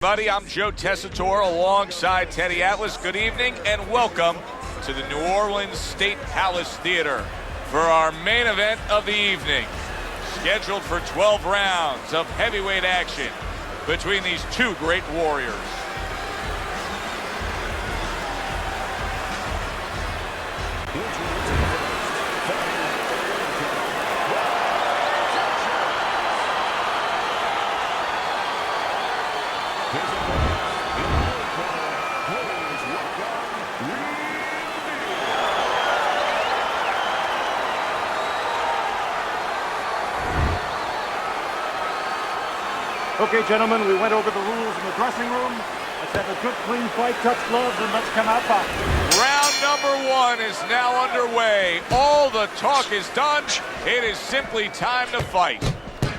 Buddy, I'm Joe Tessitore alongside Teddy Atlas. Good evening and welcome to the New Orleans State Palace Theater for our main event of the evening. Scheduled for 12 rounds of heavyweight action between these two great warriors. Okay, gentlemen, we went over the rules in the dressing room. Let's have a good, clean fight, touch gloves, and let's come out fighting. Round number one is now underway. All the talk is done. It is simply time to fight.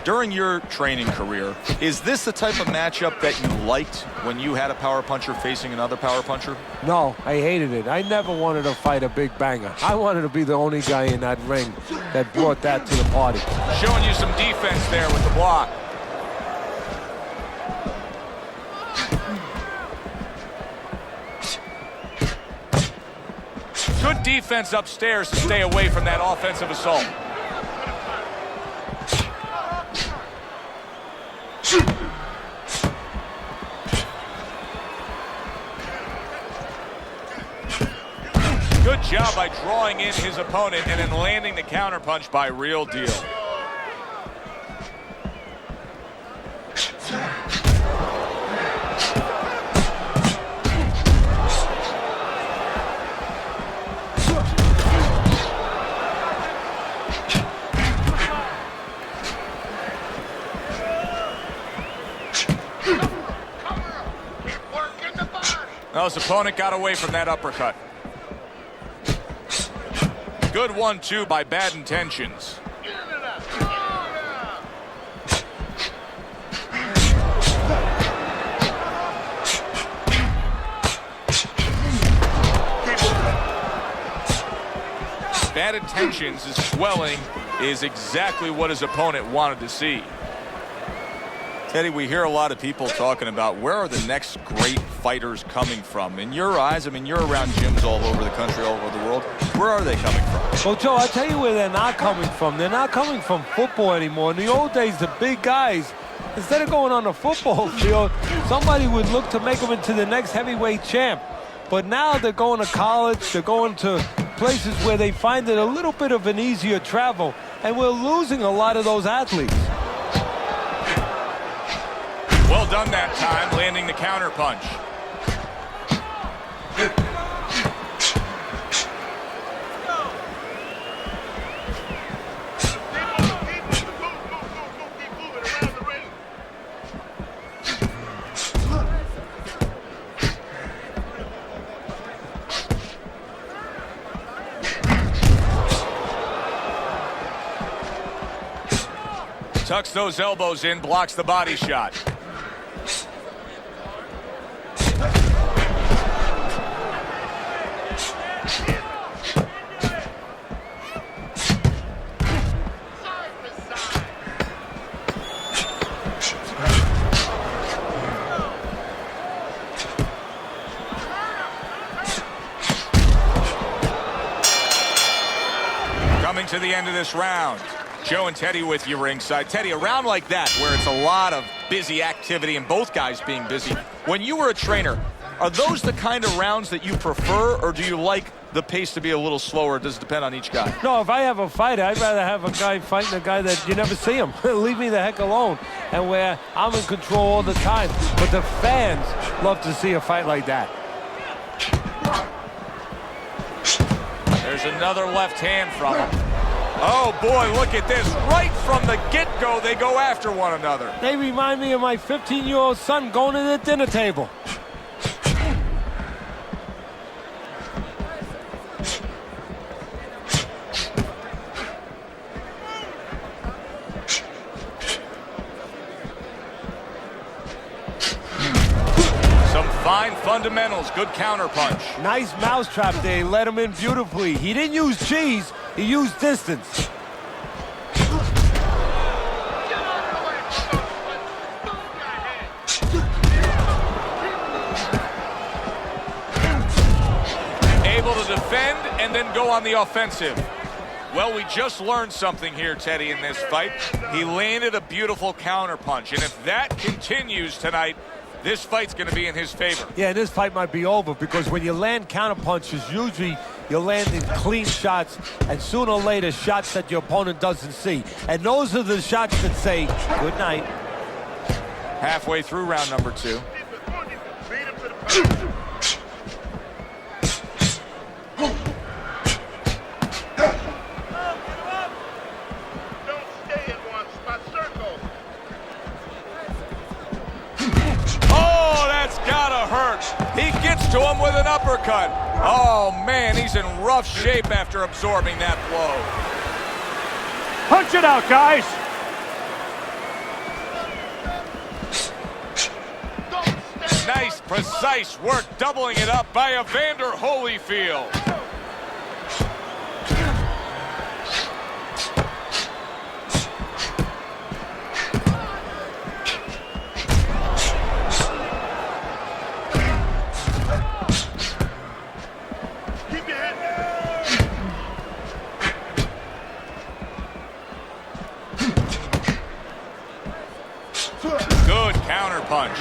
During your training career, is this the type of matchup that you liked when you had a power puncher facing another power puncher? No, I hated it. I never wanted to fight a big banger. I wanted to be the only guy in that ring that brought that to the party. Showing you some defense there with the block. Good defense upstairs to stay away from that offensive assault. Good job by drawing in his opponent and then landing the counterpunch by Real Deal. Now his opponent got away from that uppercut. Good 1-2 by Bad Intentions. Bad Intentions is swelling is exactly what his opponent wanted to see. Teddy, we hear a lot of people talking about where are the next great fighters coming from. In your eyes, I mean, you're around gyms all over the country, all over the world. Where are they coming from? Well, Joe, I'll tell you where they're not coming from. They're not coming from football anymore. In the old days, the big guys, instead of going on the football field, somebody would look to make them into the next heavyweight champ. But now they're going to college, they're going to places where they find it a little bit of an easier travel, and we're losing a lot of those athletes. Well done that time, landing the counter punch. Tucks those elbows in, blocks the body shot. Coming to the end of this round. Joe and Teddy with you ringside. Teddy, a round like that where it's a lot of busy activity and both guys being busy. When you were a trainer, are those the kind of rounds that you prefer, or do you like the pace to be a little slower? Does it depend on each guy? No, if I have a fighter, I'd rather have a guy fighting a guy that you never see him. Leave me the heck alone. And where I'm in control all the time. But the fans love to see a fight like that. There's another left hand from him. Oh, boy, look at this. Right from the get-go, they go after one another. They remind me of my 15-year-old son going to the dinner table. Some fine fundamentals. Good counter punch. Nice mousetrap there. He let him in beautifully. He didn't use cheese. He used distance. defend and then go on the offensive. Well, we just learned something here, Teddy, in this fight. He landed a beautiful counterpunch, and if that continues tonight, this fight's going to be in his favor. Yeah, and this fight might be over because when you land counterpunches, usually you're landing clean shots, and sooner or later, shots that your opponent doesn't see. And those are the shots that say, good night. Halfway through round number 2. He gets to him with an uppercut. Oh, man, he's in rough shape after absorbing that blow. Punch it out, guys. Nice, precise work, doubling it up by Evander Holyfield. Good counter punch.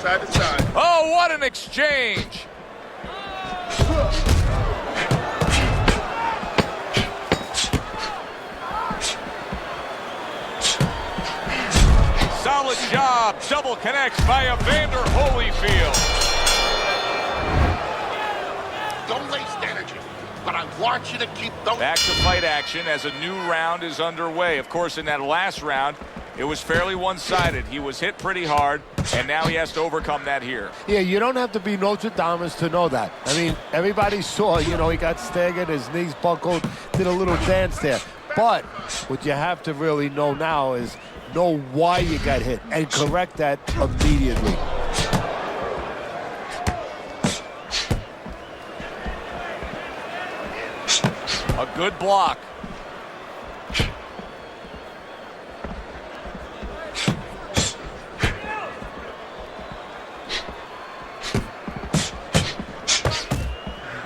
Side to side. Oh, what an exchange. Solid job. Double connects by Evander Holyfield. Don't waste energy, but I want you to keep those. Back to fight action as a new round is underway. Of course, in that last round, it was fairly one-sided. He was hit pretty hard, and now he has to overcome that here. Yeah, you don't have to be Nostradamus to know that. I mean, everybody saw, he got staggered, his knees buckled, did a little dance there. But what you have to really know now is know why you got hit and correct that immediately. A good block.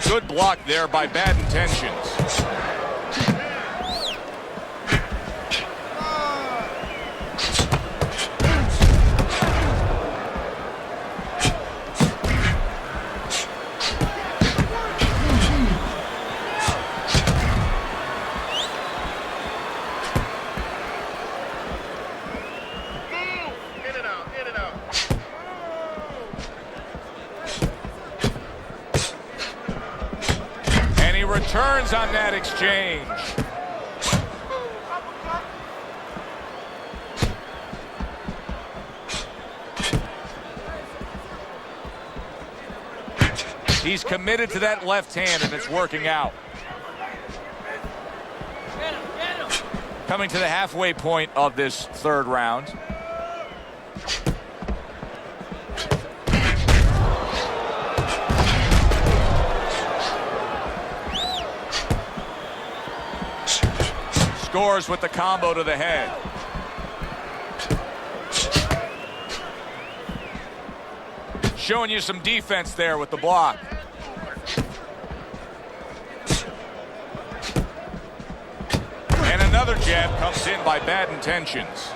Good block there by Bad Intentions. Returns on that exchange. He's committed to that left hand, and it's working out. Coming to the halfway point of this third round. Scores with the combo to the head. Showing you some defense there with the block. And another jab comes in by Bad Intentions.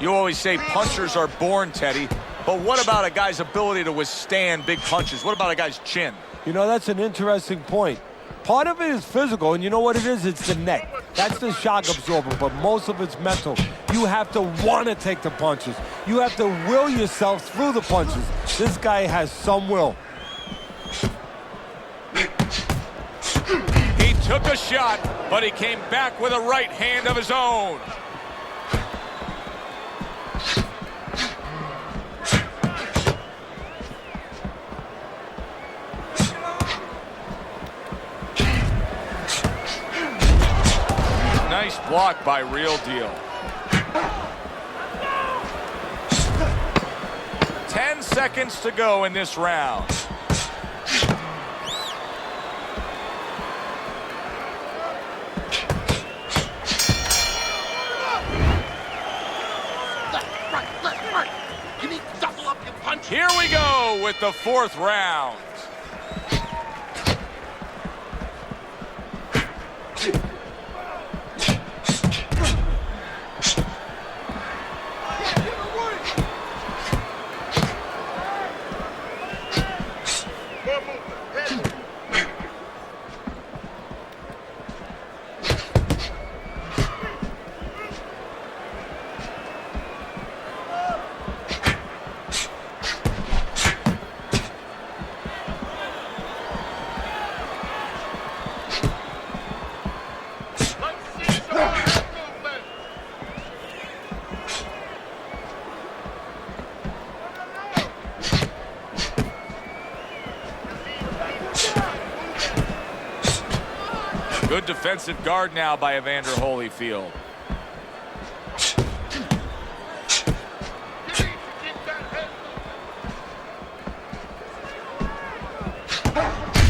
You always say punchers are born, Teddy, but what about a guy's ability to withstand big punches? What about a guy's chin? That's an interesting point. Part of it is physical, and you know what it is? It's the neck. That's the shock absorber, but most of it's mental. You have to want to take the punches. You have to will yourself through the punches. This guy has some will. He took a shot, but he came back with a right hand of his own. Nice block by Real Deal. 10 seconds to go in this round. with the 4th round. Good defensive guard now by Evander Holyfield.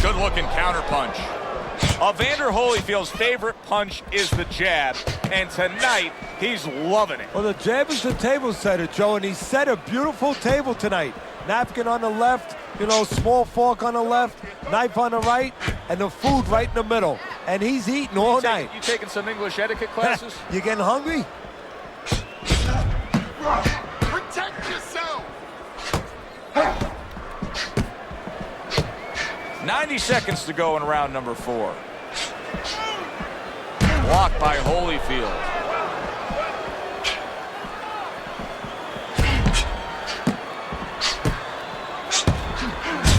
Good looking counter punch. Evander Holyfield's favorite punch is the jab, and tonight he's loving it. Well, the jab is the table setter, Joe, and he set a beautiful table tonight. Napkin on the left, you know, small fork on the left, knife on the right, and the food right in the middle. And he's eating all night. You taking some English etiquette classes? You getting hungry? Protect yourself. 90 seconds to go in round number 4. Blocked by Holyfield.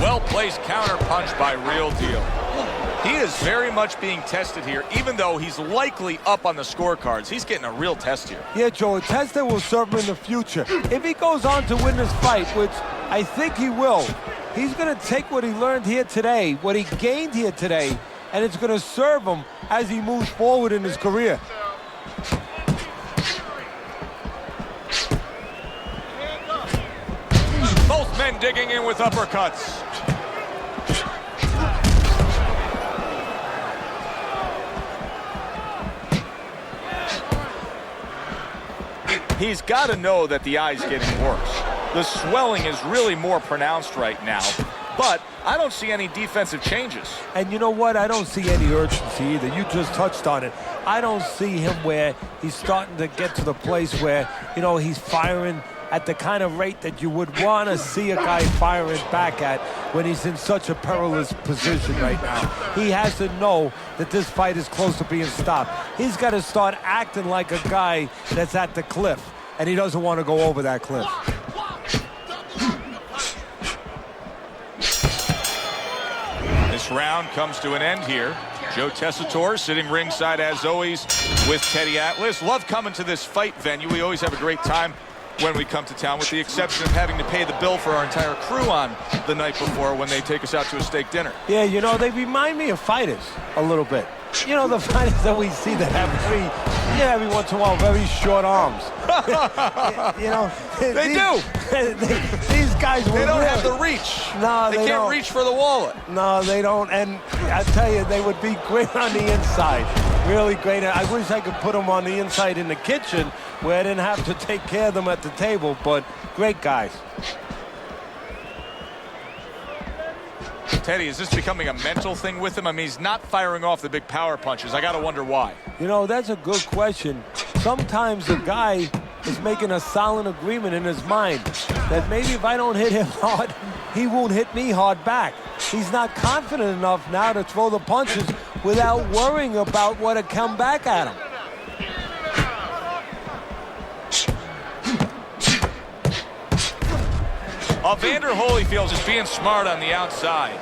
Well-placed counter punch by Real Deal. He is very much being tested here, even though he's likely up on the scorecards. He's getting a real test here. Yeah, Joe, a test that will serve him in the future. If he goes on to win this fight, which I think he will, he's going to take what he learned here today, what he gained here today, and it's going to serve him as he moves forward in his career. Both men digging in with uppercuts. He's got to know that the eye's getting worse. The swelling is really more pronounced right now, but I don't see any defensive changes. And you know what? I don't see any urgency either. You just touched on it. I don't see him where he's starting to get to the place where, you know, he's firing at the kind of rate that you would want to see a guy firing back at when he's in such a perilous position right now. He has to know that this fight is close to being stopped. He's got to start acting like a guy that's at the cliff, and he doesn't want to go over that cliff. This round comes to an end here. Joe Tessitore sitting ringside as always with Teddy Atlas. Love coming to this fight venue. We always have a great time when we come to town, with the exception of having to pay the bill for our entire crew on the night before when they take us out to a steak dinner. Yeah, you know, they remind me of fighters a little bit. You know, the fighters that we see that have every once in a while, very short arms. You know, They do. These guys They don't have the reach. No, they they can't don't. reach for the wallet. No, they don't. And I tell you, they would be great on the inside. Really great. I wish I could put them on the inside in the kitchen where I didn't have to take care of them at the table, but great guys. Teddy, is this becoming a mental thing with him? I mean, he's not firing off the big power punches. I got to wonder why. You know, that's a good question. Sometimes the guy is making a silent agreement in his mind that maybe if I don't hit him hard, he won't hit me hard back. He's not confident enough now to throw the punches without worrying about what will come back at him. Evander Holyfield is being smart on the outside.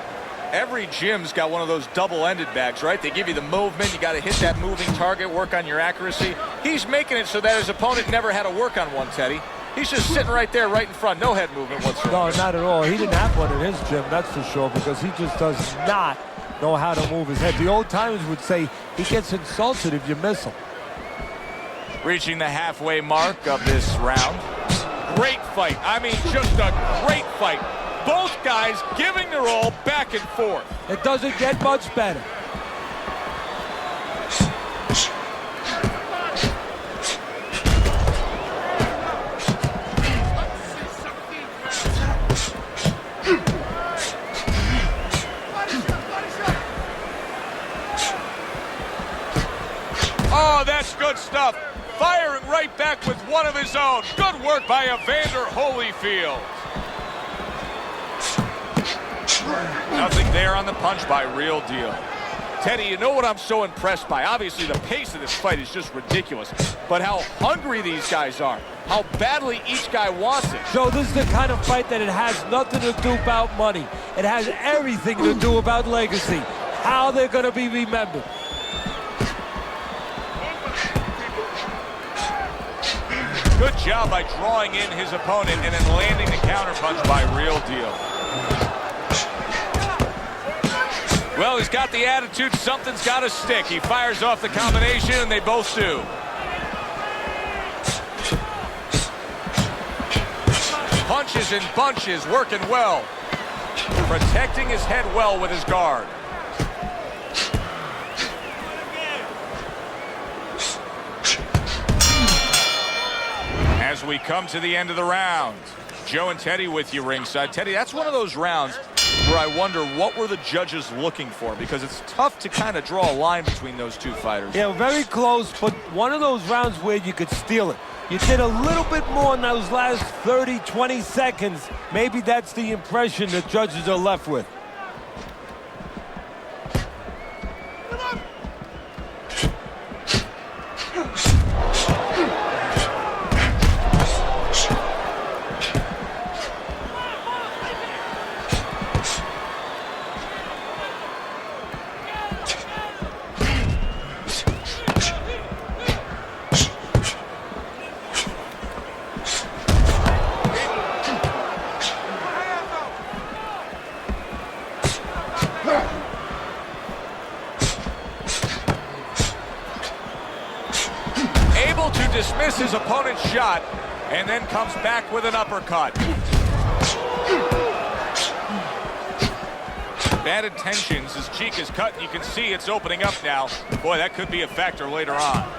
Every gym's got one of those double-ended bags, right? They give you the movement. You got to hit that moving target, work on your accuracy. He's making it so that his opponent never had to work on one, Teddy. He's just sitting right there, right in front. No head movement whatsoever. No, not at all. He didn't have one in his gym, that's for sure, because he just does not know how to move his head. The old timers would say he gets insulted if you miss him. Reaching the halfway mark of this round. Great fight. I mean, just a great fight. Both guys giving their all back and forth. It doesn't get much better. that's good stuff. Firing right back with one of his own. Good work by Evander Holyfield. Nothing there on the punch by Real Deal. Teddy, you know what I'm so impressed by? Obviously, the pace of this fight is just ridiculous. But how hungry these guys are. How badly each guy wants it. So this is the kind of fight that it has nothing to do about money. It has everything to do about legacy. How they're going to be remembered. Good job by drawing in his opponent and then landing the counterpunch by Real Deal. Well, he's got the attitude, something's got to stick. He fires off the combination, and they both do. Punches and bunches, working well. Protecting his head well with his guard. As we come to the end of the round, Joe and Teddy with you ringside. Teddy, that's one of those rounds where I wonder what were the judges looking for, because it's tough to kind of draw a line between those two fighters. Yeah, very close, but one of those rounds where you could steal it. You did a little bit more in those last 30, 20 seconds. Maybe that's the impression the judges are left with. Able to dismiss his opponent's shot and then comes back with an uppercut. Bad intentions. His cheek is cut and you can see it's opening up now. Boy, that could be a factor later on.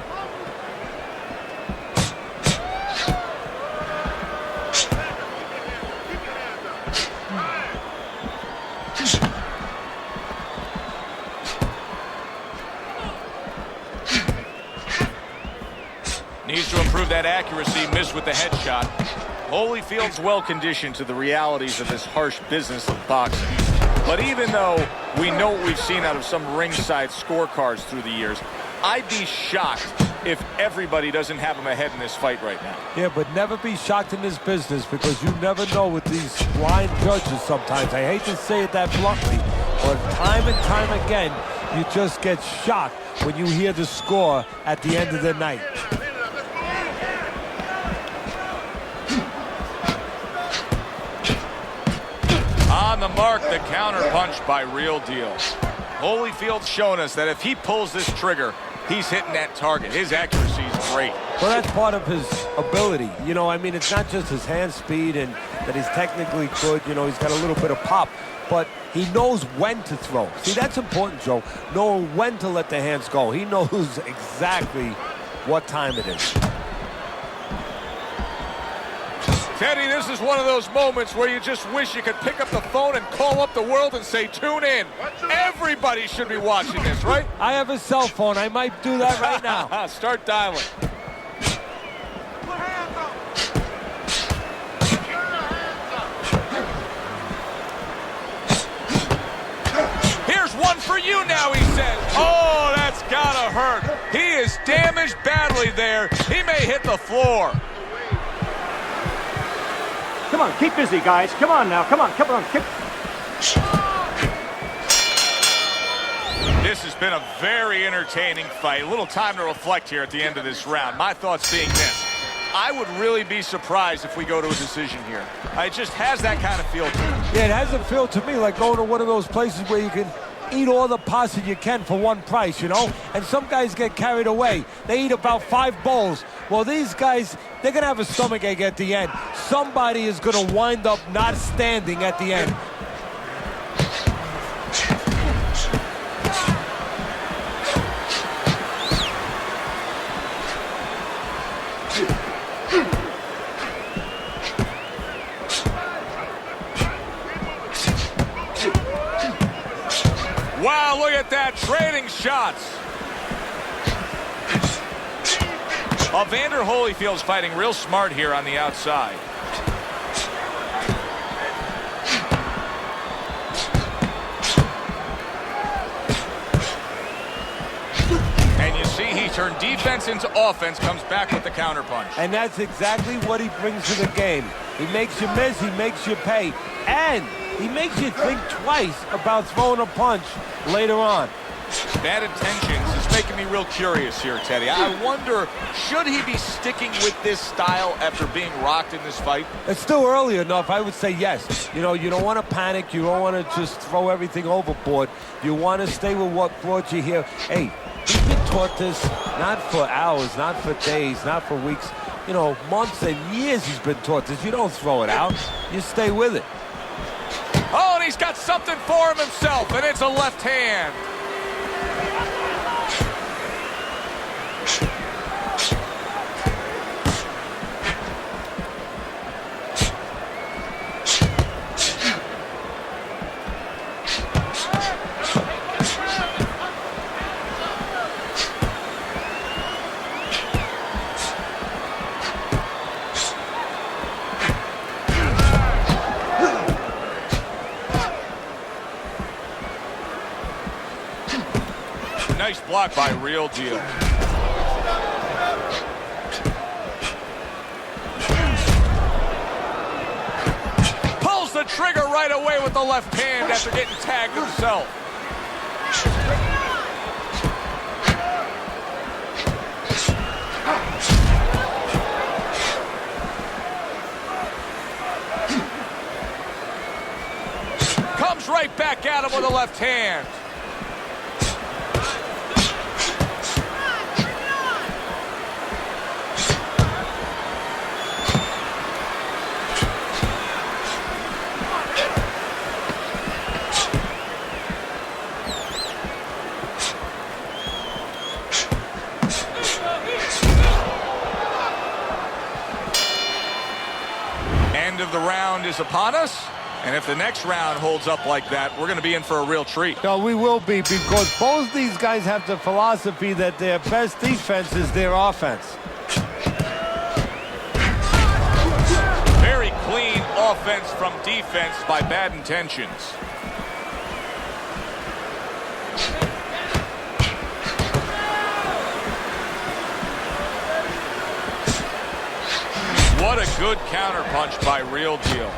Needs to improve that accuracy, missed with the headshot. Holyfield's well-conditioned to the realities of this harsh business of boxing. But even though we know what we've seen out of some ringside scorecards through the years, I'd be shocked if everybody doesn't have him ahead in this fight right now. Yeah, but never be shocked in this business, because you never know with these blind judges sometimes. I hate to say it that bluntly, but time and time again, you just get shocked when you hear the score at the end of the night. On the mark, the counter punch by Real Deal. Holyfield's shown us that if he pulls this trigger, he's hitting that target. His accuracy is great. Well, that's part of his ability. You know, I mean, it's not just his hand speed and that he's technically good. You know, he's got a little bit of pop, but he knows when to throw. See, that's important, Joe. Knowing when to let the hands go. He knows exactly what time it is. Teddy, this is one of those moments where you just wish you could pick up the phone and call up the world and say, tune in. Everybody should be watching this, right? I have a cell phone. I might do that right now. Start dialing. Here's one for you now, he says. Oh, that's gotta hurt. He is damaged badly there. He may hit the floor. Come on, keep busy, guys. Come on now. Come on. This has been a very entertaining fight. A little time to reflect here at the end of this round. My thoughts being this. I would really be surprised if we go to a decision here. It just has that kind of feel to it. Yeah, it has a feel to me like going to one of those places where you can eat all the pasta you can for one price, you know? And some guys get carried away. They eat about 5 bowls. Well, these guys, they're going to have a stomachache at the end. Somebody is going to wind up not standing at the end. Wow, look at that, trading shots. Evander Holyfield's fighting real smart here on the outside. And you see he turned defense into offense, comes back with the counterpunch. And that's exactly what he brings to the game. He makes you miss, he makes you pay, and he makes you think twice about throwing a punch later on. Bad intentions is making me real curious here, Teddy. I wonder, should he be sticking with this style after being rocked in this fight? It's still early enough. I would say yes. You know, you don't want to panic. You don't want to just throw everything overboard. You want to stay with what brought you here. Hey, he's been taught this not for hours, not for days, not for weeks. You know, months and years he's been taught this. You don't throw it out. You stay with it. Oh, and he's got something for him himself, and it's a left hand. Nice block by Real Deal. Pulls the trigger right away with the left hand after getting tagged himself. Comes right back at him with a left hand. End of the round is upon us, and if the next round holds up like that, we're going to be in for a real treat. No, we will be, because both these guys have the philosophy that their best defense is their offense. Very clean offense from defense by bad intentions. What a good counterpunch by Real Deal.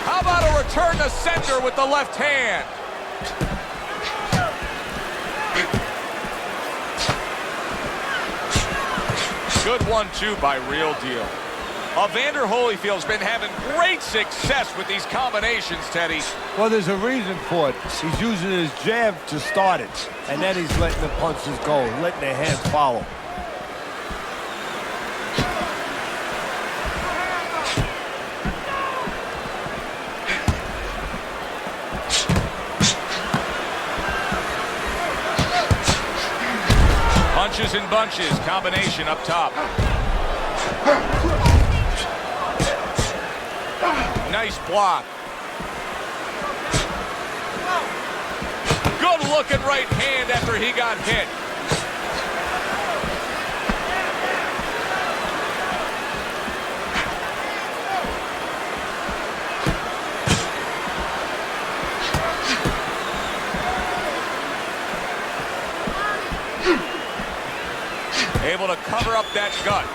How about a return to center with the left hand? Good 1-2 by Real Deal. Evander Holyfield's been having great success with these combinations, Teddy. Well, there's a reason for it. He's using his jab to start it, and then he's letting the punches go, letting the hands follow. Punches and bunches, combination up top. Nice block. Good looking right hand after he got hit. Able to cover up that gut.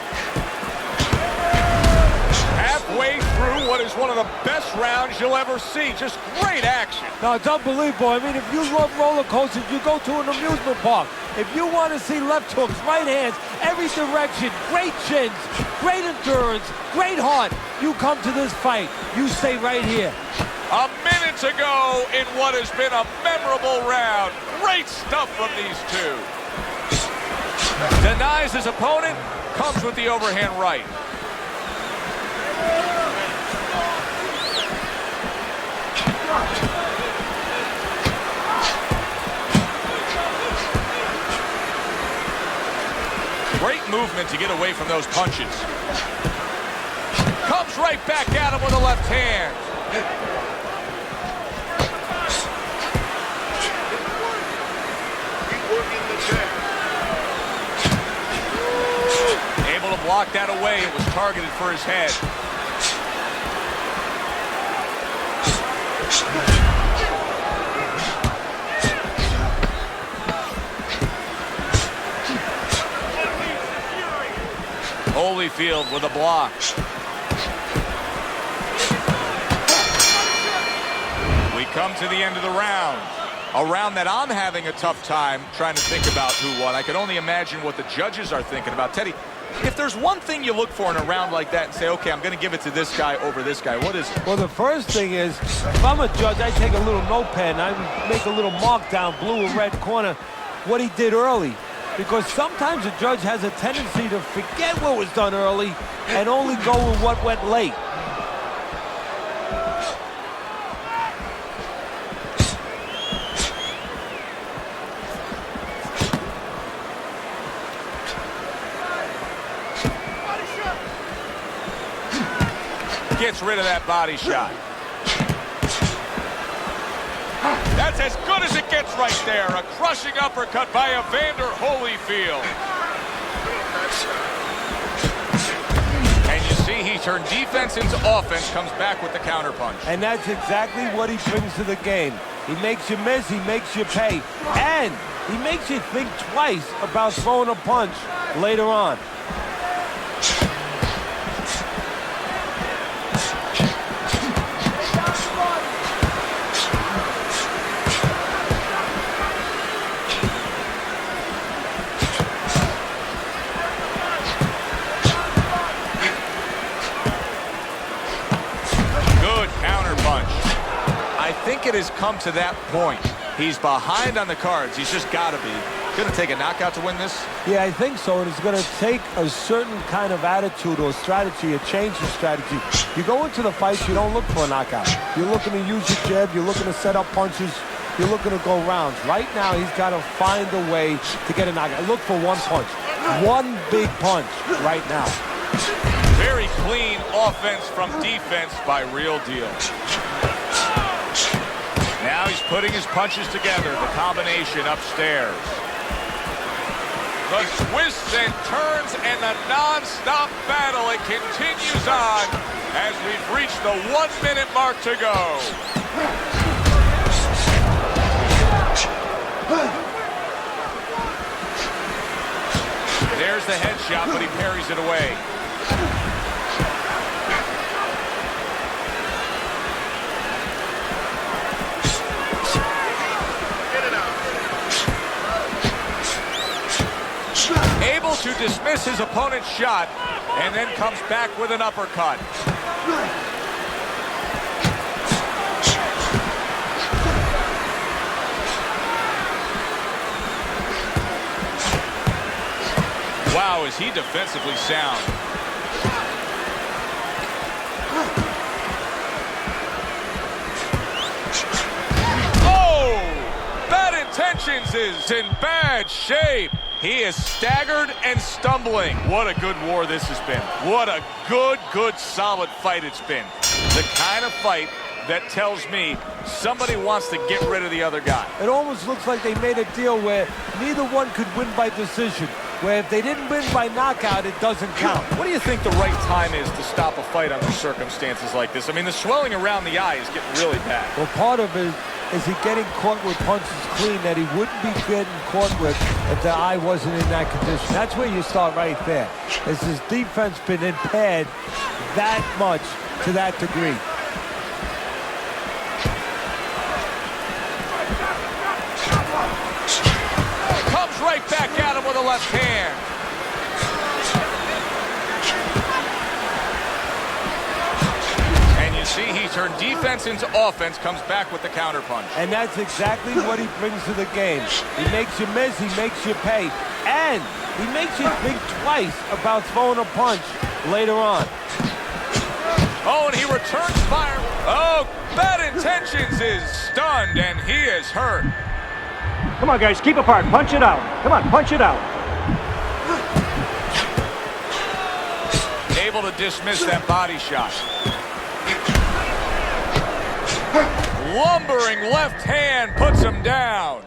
Halfway through what is one of the best rounds you'll ever see. Just great action. No, it's unbelievable. I mean, if you love roller coasters, you go to an amusement park. If you want to see left hooks, right hands, every direction, great chins, great endurance, great heart, you come to this fight. You stay right here. A minute to go in what has been a memorable round. Great stuff from these two. Denies his opponent, comes with the overhand right. Great movement to get away from those punches. Comes right back at him with a left hand. blocked that away. It was targeted for his head. Holyfield with a block. We come to the end of the round. A round that I'm having a tough time trying to think about who won. I can only imagine what the judges are thinking about. Teddy, if there's one thing you look for in a round like that and say, okay, I'm going to give it to this guy over this guy, what is it? Well, the first thing is, if I'm a judge, I take a little notepad and I make a little mark down blue or red corner what he did early. Because sometimes a judge has a tendency to forget what was done early and only go with what went late. Gets rid of that body shot. That's as good as it gets right there. A crushing uppercut by Evander Holyfield. And you see he turned defense into offense, comes back with the counterpunch. And that's exactly what he brings to the game. He makes you miss, he makes you pay, and he makes you think twice about throwing a punch later on. I think it has come to that point. He's behind on the cards. He's just got to be. Going to take a knockout to win this? Yeah, I think so. And it's going to take a certain kind of attitude or strategy, a change in strategy. You go into the fights, you don't look for a knockout. You're looking to use your jab. You're looking to set up punches. You're looking to go rounds. Right now, he's got to find a way to get a knockout. Look for one punch. One big punch right now. Very clean offense from defense by Real Deal. Now he's putting his punches together, the combination upstairs. The twists and turns and the non-stop battle, it continues on as we've reached the 1 minute mark to go. There's the headshot, but he parries it away. Able to dismiss his opponent's shot and then comes back with an uppercut. Wow, is he defensively sound. Oh! Bad Intentions is in bad shape. He is staggered and stumbling. What a good war this has been. What a good, solid fight it's been. The kind of fight that tells me somebody wants to get rid of the other guy. It almost looks like they made a deal where neither one could win by decision, where if they didn't win by knockout, it doesn't count. What do you think the right time is to stop a fight under circumstances like this? I mean, the swelling around the eye is getting really bad. Well, part of it is he getting caught with punches clean that he wouldn't be getting caught with if the eye wasn't in that condition. That's where you start right there. Has his defense been impaired that much to that degree? Comes right back at him with a left hand. See, he turned defense into offense, comes back with the counterpunch. And that's exactly what he brings to the game. He makes you miss, he makes you pay, and he makes you think twice about throwing a punch later on. Oh, and he returns fire. Oh, Bad Intentions is stunned, and he is hurt. Come on, guys, keep apart. Punch it out. Come on, punch it out. Able to dismiss that body shot. Lumbering left hand puts him down.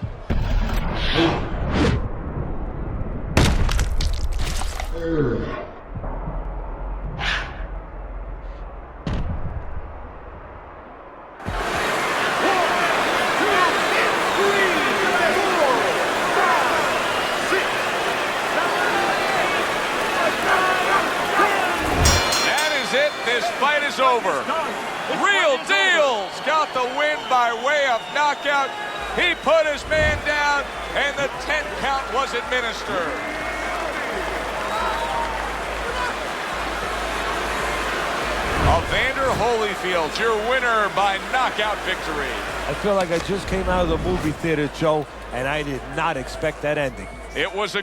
this fight is over. Real Deal's got the win by way of knockout. He put his man down, and the 10 count was administered. Evander Holyfield, your winner by knockout victory. I feel like I just came out of the movie theater, Joe, and I did not expect that ending. It was a